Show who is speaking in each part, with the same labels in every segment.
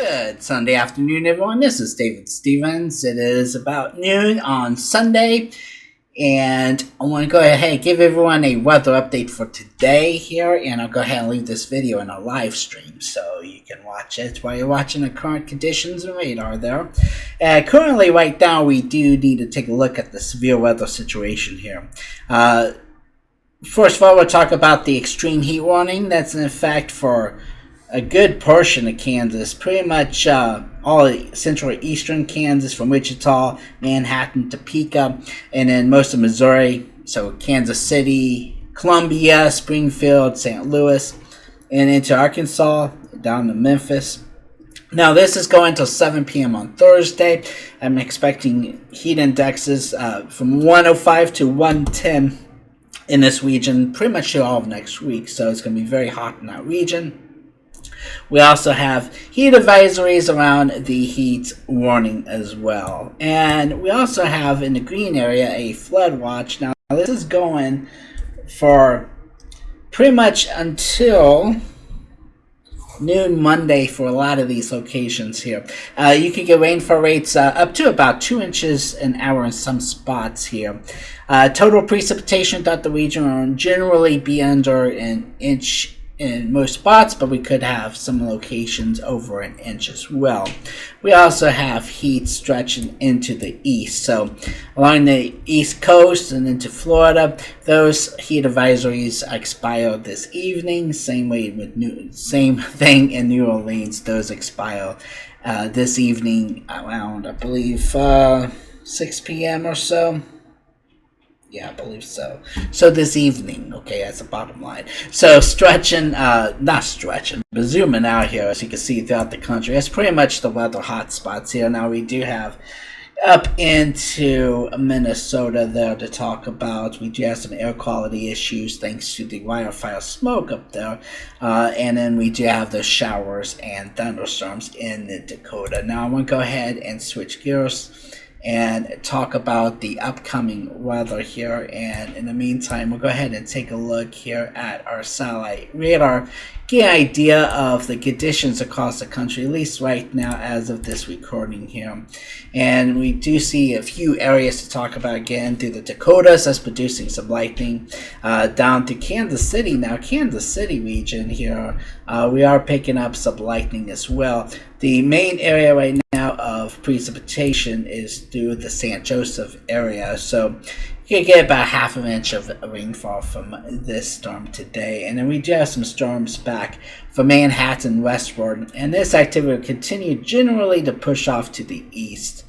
Speaker 1: Good Sunday afternoon, everyone. This is David Stevens. It is about noon on Sunday, and I want to go ahead and give everyone a weather update for today here, and I'll go ahead and leave this video in a live stream so you can watch it while you're watching the current conditions and radar there. Currently, right now, we do need to take a look at the severe weather situation here. First of all, we'll talk about the extreme heat warning that's in effect for a good portion of Kansas, pretty much all central eastern Kansas from Wichita, Manhattan, Topeka, and then most of Missouri, so Kansas City, Columbia, Springfield, St. Louis, and into Arkansas, down to Memphis. Now this is going until 7 p.m. on Thursday. I'm expecting heat indexes from 105 to 110 in this region pretty much all of next week, so it's going to be very hot in that region. We also have heat advisories around the heat warning as well. And we also have in the green area a flood watch. Now this is going for pretty much until noon Monday for a lot of these locations here. You can get rainfall rates up to about 2 inches an hour in some spots here. Total precipitation throughout the region will generally be under an inch in most spots, but we could have some locations over an inch as well. We also have heat stretching into the east, so along the east coast and into Florida, those heat advisories expire this evening. Same thing in New Orleans; those expire this evening around, I believe, 6 p.m. or so. Yeah, I believe so. So this evening, okay, that's the bottom line. So not stretching, but zooming out here, as you can see throughout the country, that's pretty much the weather hot spots here. Now we do have up into Minnesota there to talk about. We do have some air quality issues thanks to the wildfire smoke up there. And then we do have the showers and thunderstorms in Dakota. Now I want to go ahead and switch gears and talk about the upcoming weather here, and in the meantime we'll go ahead and take a look here at our satellite radar, get an idea of the conditions across the country, at least right now as of this recording here. And we do see a few areas to talk about again through the Dakotas that's producing some lightning, down to Kansas City. Now Kansas City region here, we are picking up some lightning as well. The main area right now of precipitation is through the St. Joseph area, so you can get about half an inch of rainfall from this storm today. And then we do have some storms back from Manhattan westward, and this activity will continue generally to push off to the east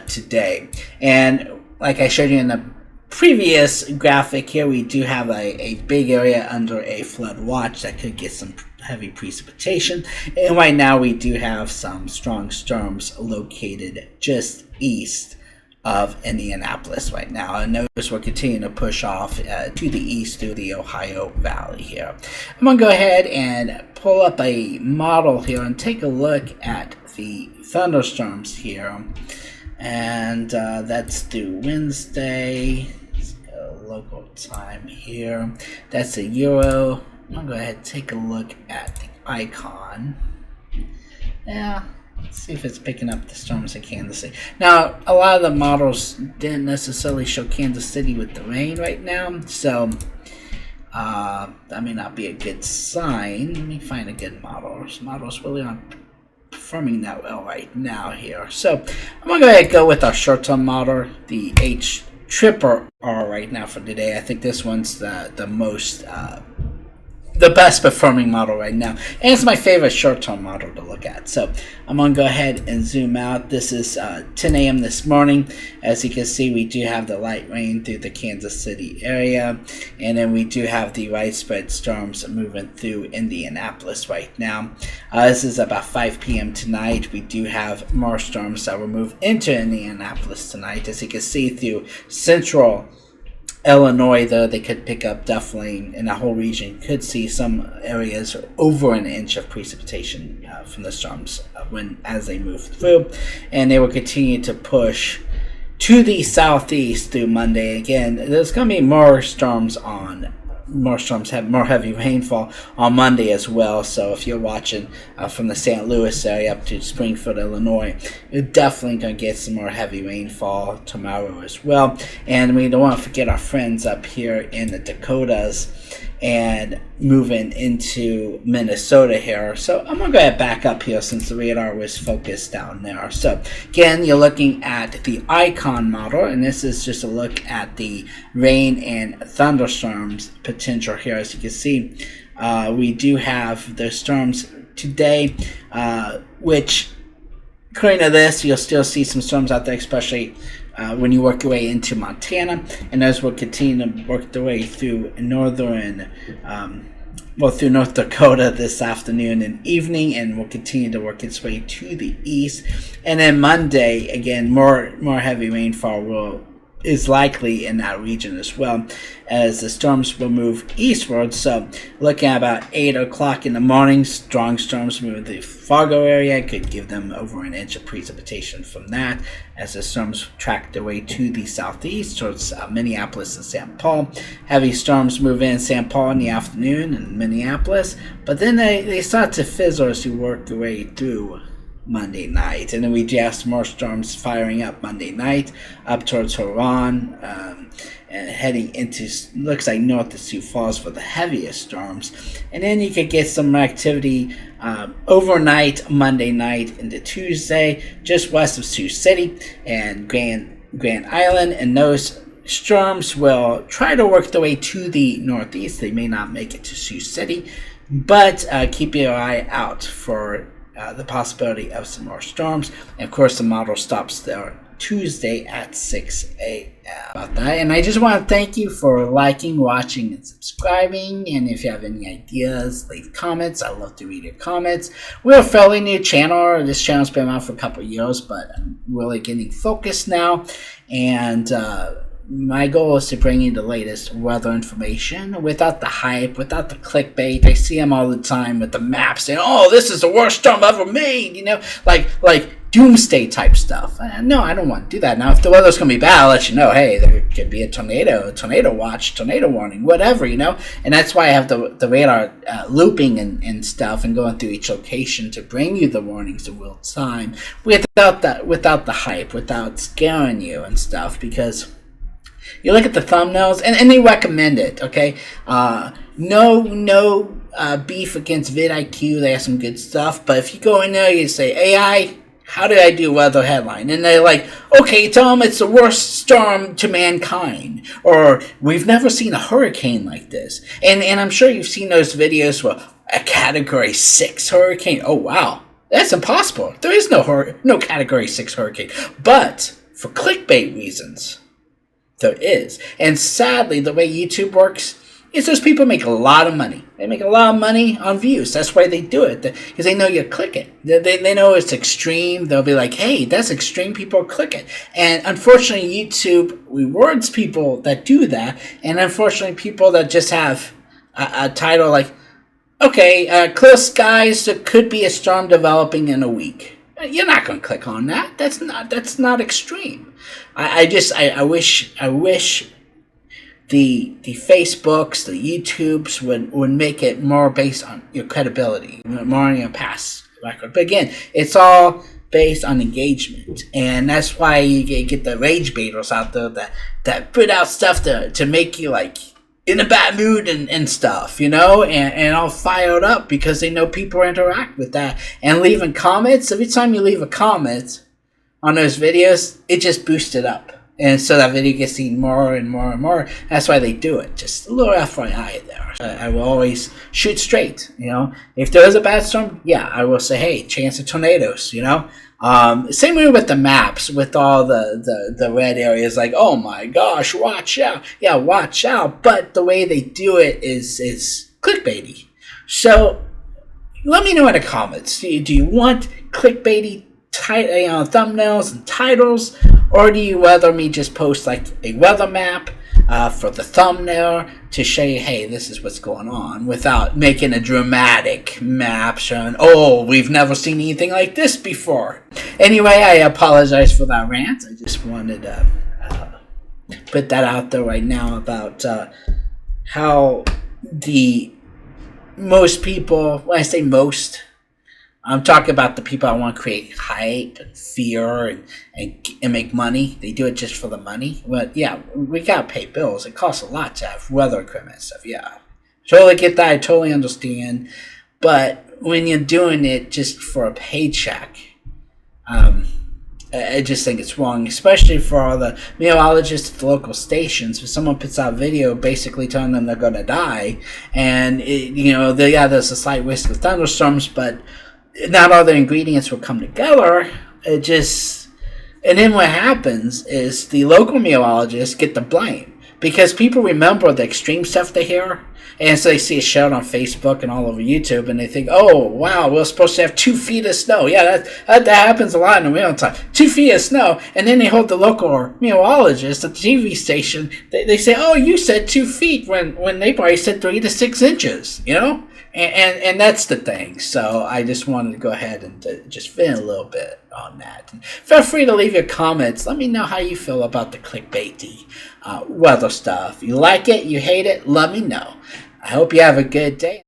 Speaker 1: today. And like I showed you in the previous graphic here, we do have a big area under a flood watch that could get some heavy precipitation, and right now we do have some strong storms located just east of Indianapolis right now, and those will continue to push off to the east through the Ohio Valley here. I'm going to go ahead and pull up a model here and take a look at the thunderstorms here, and that's through Wednesday. Let's go local time here. That's a Euro. I'm going to go ahead and take a look at the icon. Yeah, let's see if it's picking up the storms in Kansas City. Now, a lot of the models didn't necessarily show Kansas City with the rain right now, so that may not be a good sign. Let me find a good model. This model's really not performing that well right now here. So I'm going to go ahead and go with our short-term model, the H triple R right now for today. I think this one's the most the best performing model right now, and it's my favorite short-term model to look at. So I'm going to go ahead and zoom out. This is 10 a.m. this morning. As you can see, we do have the light rain through the Kansas City area, and then we do have the widespread storms moving through Indianapolis right now. This is about 5 p.m. tonight. We do have more storms that will move into Indianapolis tonight. As you can see through central Illinois, though, they could pick up definitely in the whole region. Could see some areas over an inch of precipitation from the storms as they move through, and they will continue to push to the southeast through Monday. Again, there's going to be more storms on more storms, have more heavy rainfall on Monday as well. So if you're watching from the St. Louis area up to Springfield, Illinois, you're definitely going to get some more heavy rainfall tomorrow as well. And we don't want to forget our friends up here in the Dakotas and moving into Minnesota here. So I'm going to go ahead back up here since the radar was focused down there. So again, you're looking at the icon model, and this is just a look at the rain and thunderstorms potential here. As you can see, we do have the storms today, which according to this, you'll still see some storms out there, especially when you work your way into Montana, and those will continue to work their way through through North Dakota this afternoon and evening, and will continue to work its way to the east. And then Monday, again, more heavy rainfall is likely in that region as well, as the storms will move eastward. So looking at about 8 o'clock in the morning, strong storms move the Fargo area, could give them over an inch of precipitation from that, as the storms track their way to the southeast towards Minneapolis and St. Paul. Heavy storms move in St. Paul in the afternoon and Minneapolis, but then they start to fizzle as you work your way through Monday night. And then we just more storms firing up Monday night up towards Huron, and heading into, looks like north of Sioux Falls for the heaviest storms. And then you could get some activity overnight Monday night into Tuesday just west of Sioux City and Grand Island, and those storms will try to work their way to the northeast. They may not make it to Sioux City, but keep your eye out for the possibility of some more storms. And of course, the model stops there Tuesday at 6 a.m. about that. And I just want to thank you for liking, watching, and subscribing. And if you have any ideas, leave comments. I love to read your comments. We're a fairly new channel. This channel's been around for a couple of years, but I'm really getting focused now. And my goal is to bring you the latest weather information without the hype, without the clickbait. I see them all the time with the maps saying, "Oh, this is the worst storm ever made," like doomsday type stuff. No, I don't want to do that. Now, if the weather's going to be bad, I'll let you know, hey, there could be a tornado watch, tornado warning, whatever, And that's why I have the radar looping and stuff and going through each location to bring you the warnings in real time without the hype, without scaring you and stuff, because you look at the thumbnails, and they recommend it, okay? No beef against vidIQ. They have some good stuff. But if you go in there, you say, AI, how did I do weather headline? And they're like, okay, tell them it's the worst storm to mankind. Or, we've never seen a hurricane like this. And I'm sure you've seen those videos where a Category 6 hurricane. Oh, wow. That's impossible. There is no Category 6 hurricane. But for clickbait reasons, there is. And sadly, the way YouTube works is those people make a lot of money. They make a lot of money on views. That's why they do it, because they know you click it. They know it's extreme. They'll be like, hey, that's extreme. People click it. And unfortunately, YouTube rewards people that do that. And unfortunately, people that just have a title like, okay, clear skies, there could be a storm developing in a week. You're not going to click on that. That's not extreme. I wish the Facebooks, the YouTubes would make it more based on your credibility, more on your past record. But again, it's all based on engagement, and that's why you get the rage baiters out there that put out stuff to make you like in a bad mood and stuff, and all fired up because they know people interact with that. And leaving comments, every time you leave a comment on those videos, it just boosts it up. And so that video gets seen more and more and more. That's why they do it. Just a little FYI there. I will always shoot straight, If there is a bad storm, yeah, I will say, hey, chance of tornadoes, Same way with the maps, with all the red areas, like, oh my gosh, watch out. Yeah, watch out. But the way they do it is clickbaity. So let me know in the comments. Do you want clickbaity thumbnails and titles, or do you rather me just post like a weather map for the thumbnail to show you, hey, this is what's going on, without making a dramatic map showing, oh, we've never seen anything like this before? Anyway, I apologize for that rant. I just wanted to put that out there right now about how the most people, when I say most, I'm talking about the people that want to create hype and fear and make money. They do it just for the money. But yeah, we gotta pay bills. It costs a lot to have weather equipment and stuff. Yeah, totally get that. I totally understand. But when you're doing it just for a paycheck, um, I just think it's wrong, especially for all the meteorologists at the local stations. If someone puts out a video basically telling them they're going to die, and there's a slight risk of thunderstorms, but not all the ingredients will come together. And then what happens is the local meteorologists get the blame because people remember the extreme stuff they hear. And so they see it shown on Facebook and all over YouTube, and they think, "Oh, wow, we're supposed to have 2 feet of snow." Yeah, that happens a lot in the wintertime. 2 feet of snow, and then they hold the local meteorologist at the TV station. They say, "Oh, you said 2 feet," when they probably said 3 to 6 inches. And that's the thing. So I just wanted to go ahead and just vent a little bit on that. And feel free to leave your comments. Let me know how you feel about the clickbaity weather stuff. You like it? You hate it? Let me know. I hope you have a good day.